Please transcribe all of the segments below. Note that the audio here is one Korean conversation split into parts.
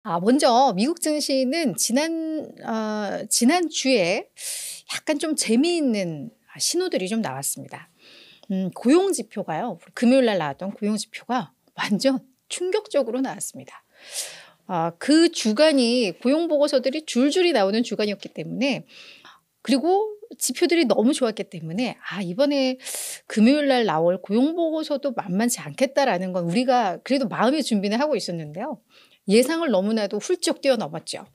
먼저 미국 증시는 지난주에 약간 좀 재미있는 신호들이 좀 나왔습니다. 고용 지표가요. 금요일 날 나왔던 고용 지표가 완전 충격적으로 나왔습니다. 그 주간이 고용 보고서들이 줄줄이 나오는 주간이었기 때문에, 그리고 지표들이 너무 좋았기 때문에 이번에 금요일 날 나올 고용 보고서도 만만치 않겠다라는 건 우리가 그래도 마음의 준비는 하고 있었는데요. 예상을 너무나도 훌쩍 뛰어넘었죠.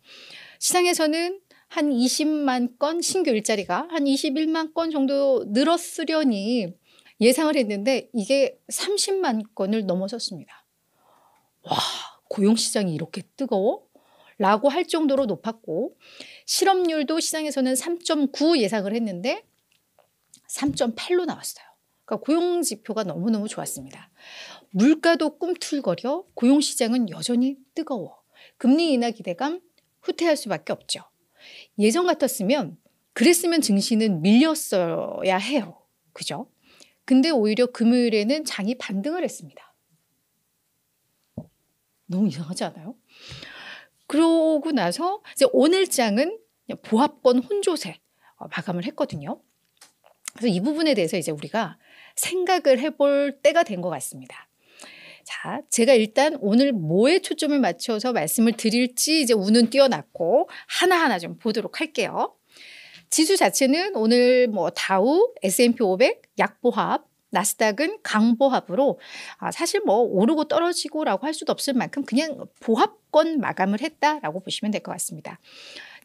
시장에서는 한 20만 건 신규 일자리가 한 21만 건 정도 늘었으려니 예상을 했는데 이게 30만 건을 넘어섰습니다. 와, 고용시장이 이렇게 뜨거워? 라고 할 정도로 높았고, 실업률도 시장에서는 3.9 예상을 했는데 3.8로 나왔어요. 그러니까 고용지표가 너무너무 좋았습니다. 물가도 꿈틀거려 고용시장은 여전히 뜨거워. 금리 인하 기대감 후퇴할 수밖에 없죠. 예전 같았으면 그랬으면 증시는 밀렸어야 해요. 그죠? 근데 오히려 금요일에는 장이 반등을 했습니다. 너무 이상하지 않아요? 그러고 나서 이제 오늘 장은 보합권 혼조세 마감을 했거든요. 그래서 이 부분에 대해서 이제 우리가 생각을 해볼 때가 된 것 같습니다. 자, 제가 일단 오늘 뭐에 초점을 맞춰서 말씀을 드릴지 이제 운은 띄어놨고 하나하나 좀 보도록 할게요. 지수 자체는 오늘 다우, S&P 500 약보합, 나스닥은 강보합으로 사실 오르고 떨어지고라고 할 수도 없을 만큼 그냥 보합권 마감을 했다라고 보시면 될 것 같습니다.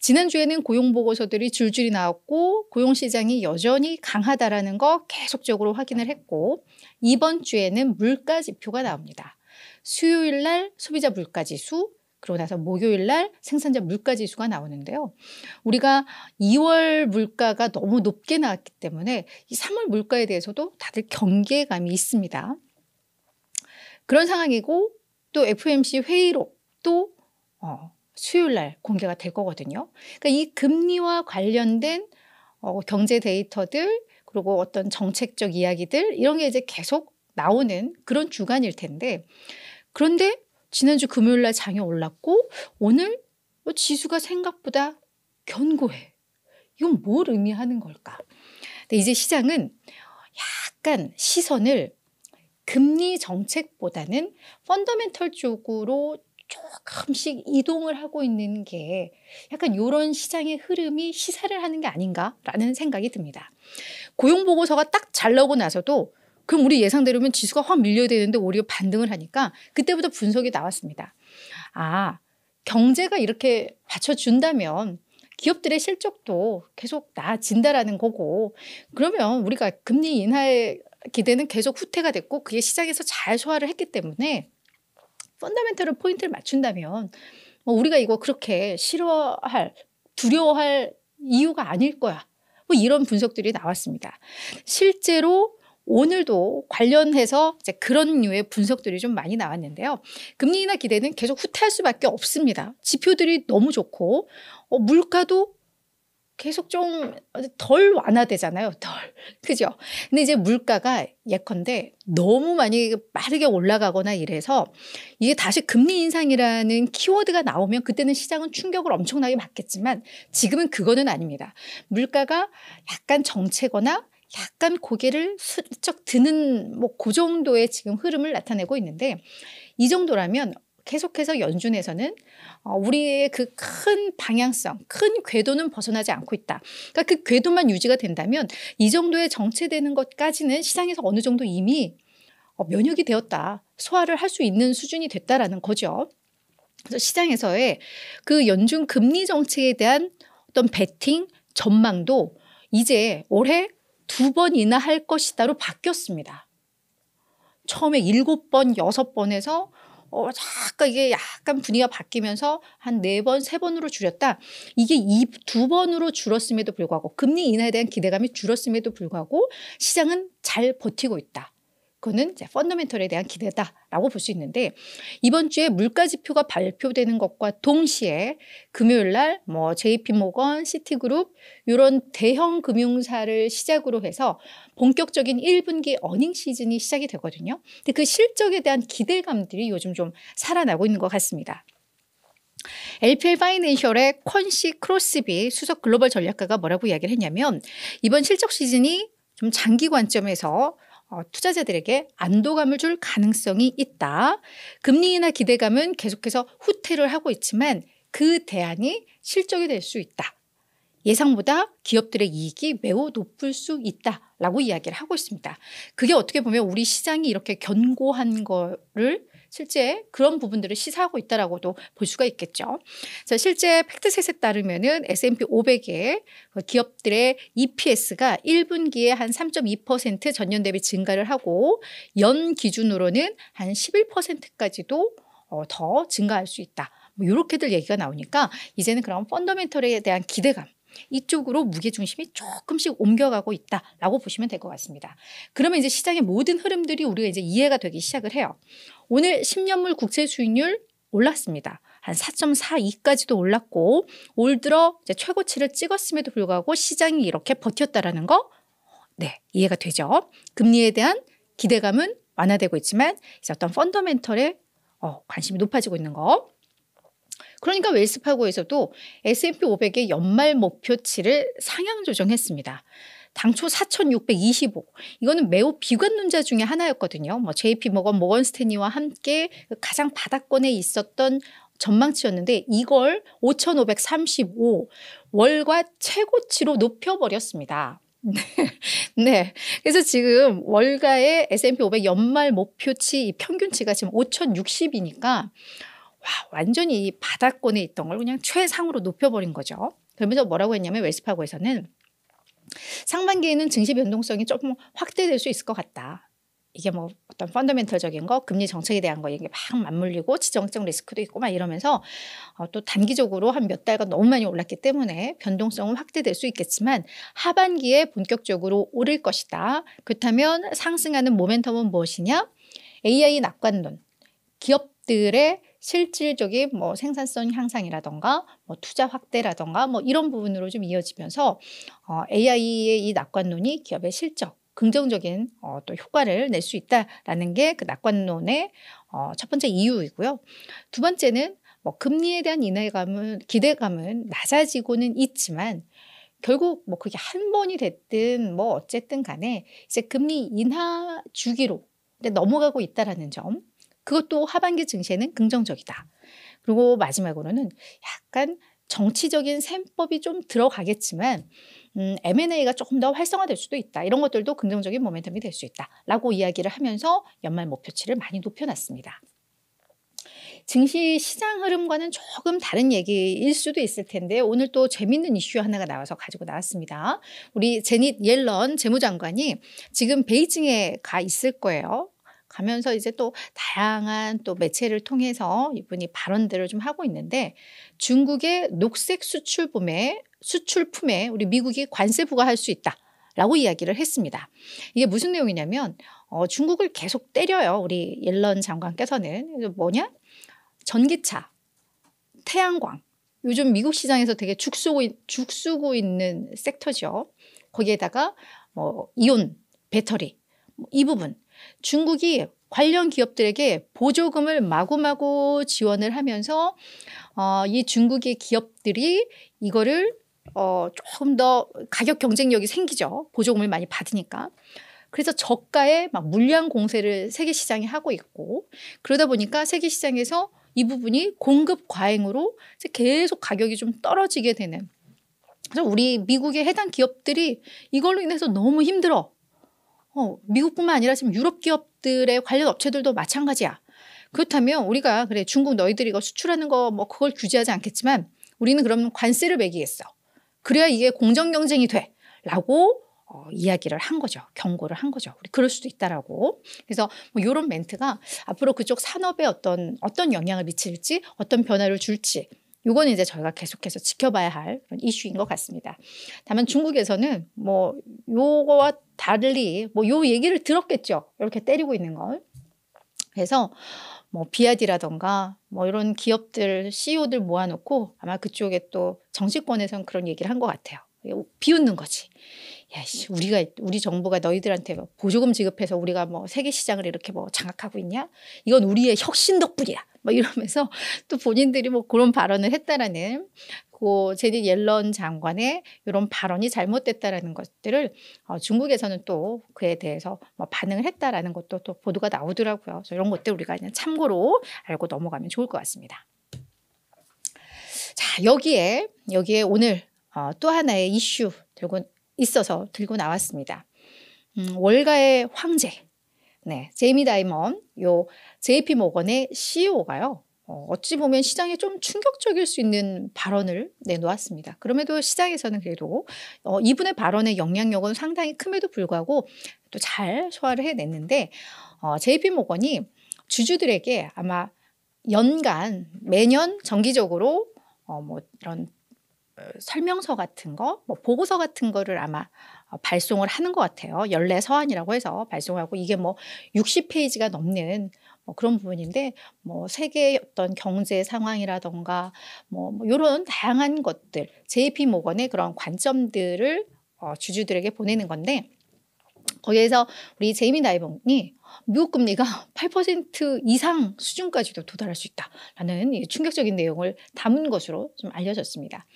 지난주에는 고용보고서들이 줄줄이 나왔고 고용시장이 여전히 강하다라는 거 계속적으로 확인을 했고, 이번 주에는 물가지표가 나옵니다. 수요일 날 소비자 물가지수, 그러고 나서 목요일 날 생산자 물가지수가 나오는데요. 우리가 2월 물가가 너무 높게 나왔기 때문에 이 3월 물가에 대해서도 다들 경계감이 있습니다. 그런 상황이고, 또 FOMC 회의록도 수요일 날 공개가 될 거거든요. 그러니까 이 금리와 관련된 경제 데이터들, 그리고 어떤 정책적 이야기들, 이런 게 이제 계속 나오는 그런 주간일 텐데, 그런데 지난주 금요일 날 장이 올랐고 오늘 지수가 생각보다 견고해. 이건 뭘 의미하는 걸까? 근데 이제 시장은 약간 시선을 금리 정책보다는 펀더멘털 쪽으로 조금씩 이동을 하고 있는 게 약간 이런 시장의 흐름이 시사를 하는 게 아닌가라는 생각이 듭니다. 고용보고서가 딱 잘 나오고 나서도 그럼 우리 예상대로면 지수가 확 밀려야 되는데 오히려 반등을 하니까 그때부터 분석이 나왔습니다. 경제가 이렇게 받쳐준다면 기업들의 실적도 계속 나아진다라는 거고, 그러면 우리가 금리 인하의 기대는 계속 후퇴가 됐고 그게 시장에서 잘 소화를 했기 때문에 펀더멘털을 포인트를 맞춘다면 우리가 이거 그렇게 싫어할, 두려워할 이유가 아닐 거야. 이런 분석들이 나왔습니다. 실제로 오늘도 관련해서 이제 그런 류의 분석들이 좀 많이 나왔는데요. 금리 인하 기대는 계속 후퇴할 수밖에 없습니다. 지표들이 너무 좋고 물가도 계속 좀 덜 완화되잖아요. 그죠? 근데 이제 물가가 예컨대 너무 많이 빠르게 올라가거나 이래서 이게 다시 금리 인상이라는 키워드가 나오면 그때는 시장은 충격을 엄청나게 받겠지만 지금은 그거는 아닙니다. 물가가 약간 정체거나 약간 고개를 슬쩍 드는 그 정도의 지금 흐름을 나타내고 있는데, 이 정도라면 계속해서 연준에서는 우리의 그 큰 방향성, 큰 궤도는 벗어나지 않고 있다. 그러니까 그 궤도만 유지가 된다면 이 정도의 정체되는 것까지는 시장에서 어느 정도 이미 면역이 되었다, 소화를 할 수 있는 수준이 됐다라는 거죠. 그래서 시장에서의 그 연준 금리 정책에 대한 어떤 베팅, 전망도 이제 올해 2번 인하할 것이다로 바뀌었습니다. 처음에 7번, 6번에서 이게 약간 분위기가 바뀌면서 한 4번, 3번으로 줄였다. 이게 2번으로 줄었음에도 불구하고, 금리 인하에 대한 기대감이 줄었음에도 불구하고 시장은 잘 버티고 있다. 그거는 이제 펀더멘털에 대한 기대다라고 볼 수 있는데, 이번 주에 물가 지표가 발표되는 것과 동시에 금요일 날 JP모건, 시티그룹 이런 대형 금융사를 시작으로 해서 본격적인 1분기 어닝 시즌이 시작이 되거든요. 근데 그 실적에 대한 기대감들이 요즘 좀 살아나고 있는 것 같습니다. LPL 파이낸셜의 퀀시 크로스비 수석 글로벌 전략가가 뭐라고 이야기를 했냐면 이번 실적 시즌이 좀 장기 관점에서 투자자들에게 안도감을 줄 가능성이 있다. 금리 인하 기대감은 계속해서 후퇴를 하고 있지만 그 대안이 실적이 될 수 있다. 예상보다 기업들의 이익이 매우 높을 수 있다라고 이야기를 하고 있습니다. 그게 어떻게 보면 우리 시장이 이렇게 견고한 거를 실제 그런 부분들을 시사하고 있다라고도 볼 수가 있겠죠. 자, 실제 팩트셋에 따르면은 S&P 500의 기업들의 EPS가 1분기에 한 3.2% 전년 대비 증가를 하고 연 기준으로는 한 11%까지도 더 증가할 수 있다. 뭐 이렇게들 얘기가 나오니까 이제는 그런 펀더멘털에 대한 기대감 이쪽으로 무게중심이 조금씩 옮겨가고 있다라고 보시면 될 것 같습니다. 그러면 이제 시장의 모든 흐름들이 우리가 이제 이해가 되기 시작을 해요. 오늘 10년물 국채 수익률 올랐습니다. 한 4.42까지도 올랐고 올 들어 이제 최고치를 찍었음에도 불구하고 시장이 이렇게 버텼다라는 거 네, 이해가 되죠. 금리에 대한 기대감은 완화되고 있지만 이제 어떤 펀더멘털에 관심이 높아지고 있는 거. 그러니까 웰스파고에서도 S&P 500의 연말 목표치를 상향 조정했습니다. 당초 4,625. 이거는 매우 비관론자 중에 하나였거든요. 뭐 JP 모건 스탠리와 함께 가장 바닥권에 있었던 전망치였는데 이걸 5,535 월과 최고치로 높여버렸습니다. 네. 그래서 지금 월가의 S&P 500 연말 목표치 평균치가 지금 5,060이니까 와, 완전히 이 바닥권에 있던 걸 그냥 최상으로 높여버린 거죠. 그러면서 뭐라고 했냐면 웰스파고에서는 상반기에는 증시 변동성이 조금 확대될 수 있을 것 같다. 이게 뭐 어떤 펀더멘털적인 거, 금리 정책에 대한 거 이게 막 맞물리고 지정적 리스크도 있고 막 이러면서 또 단기적으로 한 몇 달간 너무 많이 올랐기 때문에 변동성은 확대될 수 있겠지만 하반기에 본격적으로 오를 것이다. 그렇다면 상승하는 모멘텀은 무엇이냐? AI 낙관론, 기업들의 실질적인 뭐 생산성 향상이라던가 뭐 투자 확대라던가 뭐 이런 부분으로 좀 이어지면서 AI의 이 낙관론이 기업의 실적 긍정적인 또 효과를 낼 수 있다라는 게 그 낙관론의 첫 번째 이유이고요. 두 번째는 뭐 금리에 대한 기대감은 낮아지고는 있지만 결국 뭐 그게 한 번이 됐든 뭐 어쨌든 간에 이제 금리 인하 주기로 넘어가고 있다라는 점. 그것도 하반기 증시에는 긍정적이다. 그리고 마지막으로는 약간 정치적인 셈법이 좀 들어가겠지만 M&A가 조금 더 활성화될 수도 있다. 이런 것들도 긍정적인 모멘텀이 될 수 있다라고 이야기를 하면서 연말 목표치를 많이 높여놨습니다. 증시 시장 흐름과는 조금 다른 얘기일 수도 있을 텐데 오늘 또 재밌는 이슈 하나가 나와서 가지고 나왔습니다. 우리 제닛 옐런 재무장관이 지금 베이징에 가 있을 거예요. 가면서 이제 또 다양한 또 매체를 통해서 이분이 발언들을 좀 하고 있는데 중국의 녹색 수출품에 우리 미국이 관세 부과할 수 있다라고 이야기를 했습니다. 이게 무슨 내용이냐면 중국을 계속 때려요. 우리 옐런 장관께서는. 뭐냐? 전기차, 태양광. 요즘 미국 시장에서 되게 죽쓰고 있는 섹터죠. 거기에다가 뭐 이온, 배터리 이 부분. 중국이 관련 기업들에게 보조금을 마구마구 지원을 하면서 이 중국의 기업들이 이거를 조금 더 가격 경쟁력이 생기죠. 보조금을 많이 받으니까. 그래서 저가의 막 물량 공세를 세계 시장이 하고 있고 그러다 보니까 세계 시장에서 이 부분이 공급 과잉으로 계속 가격이 좀 떨어지게 되는. 그래서 우리 미국의 해당 기업들이 이걸로 인해서 너무 힘들어. 미국뿐만 아니라 지금 유럽 기업들의 관련 업체들도 마찬가지야. 그렇다면 우리가 그래 중국 너희들이 이거 수출하는 거 뭐 그걸 규제하지 않겠지만 우리는 그러면 관세를 매기겠어. 그래야 이게 공정 경쟁이 돼라고 이야기를 한 거죠. 경고를 한 거죠. 우리 그럴 수도 있다라고. 그래서 뭐 이런 멘트가 앞으로 그쪽 산업에 어떤 영향을 미칠지 어떤 변화를 줄지 이건 이제 저희가 계속해서 지켜봐야 할 그런 이슈인 것 같습니다. 다만 중국에서는 뭐 요거와 달리 뭐 요 얘기를 들었겠죠. 이렇게 때리고 있는 걸. 그래서 뭐 비아디라던가 뭐 이런 기업들 CEO들 모아놓고 아마 그쪽에 또 정치권에서는 그런 얘기를 한 것 같아요. 비웃는 거지. 야, 씨, 우리 정부가 너희들한테 뭐 보조금 지급해서 우리가 뭐 세계 시장을 이렇게 뭐 장악하고 있냐? 이건 우리의 혁신 덕분이야. 뭐 이러면서 또 본인들이 뭐 그런 발언을 했다라는 그 제닛 옐런 장관의 이런 발언이 잘못됐다라는 것들을 중국에서는 또 그에 대해서 뭐 반응을 했다라는 것도 또 보도가 나오더라고요. 그래서 이런 것들 우리가 그냥 참고로 알고 넘어가면 좋을 것 같습니다. 자, 여기에 오늘 또 하나의 이슈 들고 나왔습니다. 월가의 황제, 네, 제이미 다이먼, 요 JP 모건의 CEO가요. 어찌 보면 시장에 좀 충격적일 수 있는 발언을 내놓았습니다. 그럼에도 시장에서는 그래도 이분의 발언의 영향력은 상당히 큼에도 불구하고 또 잘 소화를 해냈는데 JP 모건이 주주들에게 아마 매년 정기적으로 뭐 이런 설명서 같은 거, 뭐 보고서 같은 거를 아마 발송을 하는 것 같아요. 연례 서한이라고 해서 발송하고 이게 뭐 60페이지가 넘는 뭐 그런 부분인데 뭐 세계의 어떤 경제 상황이라던가 뭐 이런 다양한 것들, JP 모건의 그런 관점들을 주주들에게 보내는 건데 거기에서 우리 제이미 다이먼이 미국 금리가 8% 이상 수준까지도 도달할 수 있다라는 충격적인 내용을 담은 것으로 좀 알려졌습니다.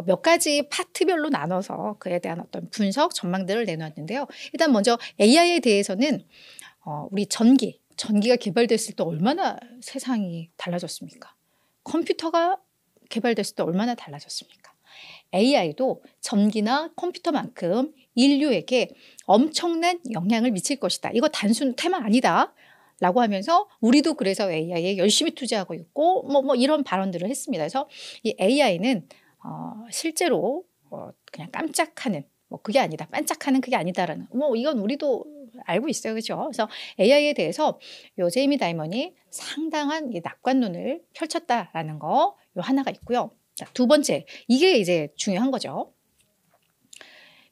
몇 가지 파트별로 나눠서 그에 대한 어떤 분석, 전망들을 내놓았는데요. 일단 먼저 AI에 대해서는 우리 전기가 개발됐을 때 얼마나 세상이 달라졌습니까? 컴퓨터가 개발됐을 때 얼마나 달라졌습니까? AI도 전기나 컴퓨터만큼 인류에게 엄청난 영향을 미칠 것이다. 이거 단순 테마 아니다. 라고 하면서 우리도 그래서 AI에 열심히 투자하고 있고 뭐 이런 발언들을 했습니다. 그래서 이 AI는 실제로 그냥 깜짝하는 뭐 그게 아니다. 반짝하는 그게 아니다라는 뭐 이건 우리도 알고 있어요. 그렇죠? 그래서 AI에 대해서 요 제이미 다이먼이 상당한 낙관론을 펼쳤다라는 거 요 하나가 있고요. 자, 두 번째, 이게 이제 중요한 거죠.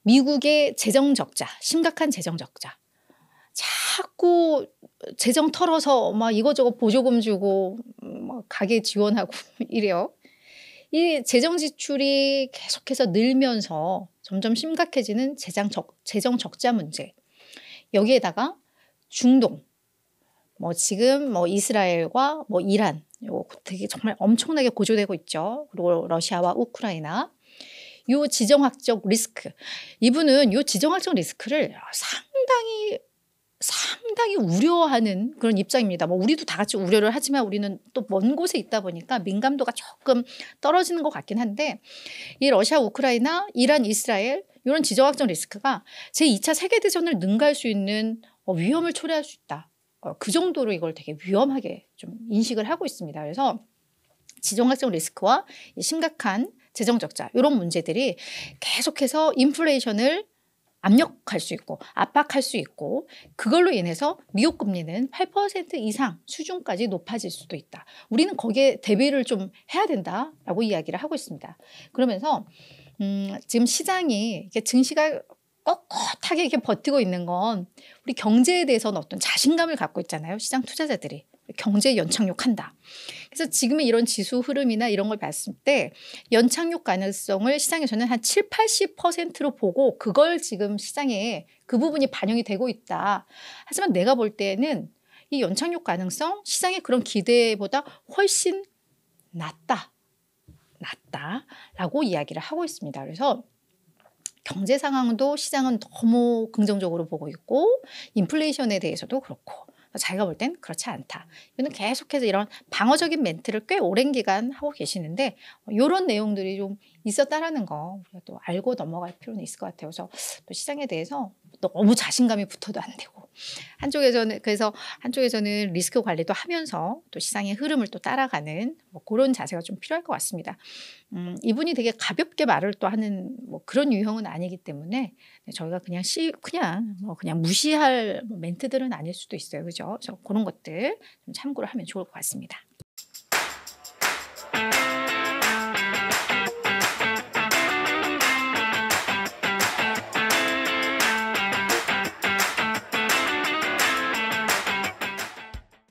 미국의 재정 적자, 심각한 재정 적자. 자꾸 재정 털어서 막 이거저거 보조금 주고 막 가게 지원하고 이래요. 이 재정 지출이 계속해서 늘면서 점점 심각해지는 재정 적자 문제. 여기에다가 중동, 뭐 지금 뭐 이스라엘과 뭐 이란, 요 되게 정말 엄청나게 고조되고 있죠. 그리고 러시아와 우크라이나. 요 지정학적 리스크. 이분은 요 지정학적 리스크를 상당히 우려하는 그런 입장입니다. 뭐 우리도 다 같이 우려를 하지만 우리는 또 먼 곳에 있다 보니까 민감도가 조금 떨어지는 것 같긴 한데 이 러시아, 우크라이나, 이란, 이스라엘 이런 지정학적 리스크가 제2차 세계대전을 능가할 수 있는 위험을 초래할 수 있다. 그 정도로 이걸 되게 위험하게 좀 인식을 하고 있습니다. 그래서 지정학적 리스크와 심각한 재정 적자 이런 문제들이 계속해서 인플레이션을 압력할 수 있고 압박할 수 있고 그걸로 인해서 미국 금리는 8% 이상 수준까지 높아질 수도 있다. 우리는 거기에 대비를 좀 해야 된다라고 이야기를 하고 있습니다. 그러면서 지금 시장이 증시가 꼿꼿하게 이렇게 버티고 있는 건 우리 경제에 대해서는 어떤 자신감을 갖고 있잖아요. 시장 투자자들이. 경제에 연착륙한다. 그래서 지금의 이런 지수 흐름이나 이런 걸 봤을 때 연착륙 가능성을 시장에서는 한 7, 80%로 보고 그걸 지금 시장에 그 부분이 반영이 되고 있다. 하지만 내가 볼 때는 이 연착륙 가능성 시장의 그런 기대보다 훨씬 낮다라고 이야기를 하고 있습니다. 그래서 경제 상황도 시장은 너무 긍정적으로 보고 있고 인플레이션에 대해서도 그렇고 자기가 볼 땐 그렇지 않다. 이거는 계속해서 이런 방어적인 멘트를 꽤 오랜 기간 하고 계시는데 이런 내용들이 좀 있었다라는 거 우리가 또 알고 넘어갈 필요는 있을 것 같아요. 그래서 또 시장에 대해서 너무 자신감이 붙어도 안 되고 한쪽에서는 리스크 관리도 하면서 또 시장의 흐름을 또 따라가는 뭐 그런 자세가 좀 필요할 것 같습니다. 이분이 되게 가볍게 말을 또 하는 뭐 그런 유형은 아니기 때문에 저희가 그냥 무시할 멘트들은 아닐 수도 있어요. 그죠? 그래서 그런 것들 좀 참고를 하면 좋을 것 같습니다.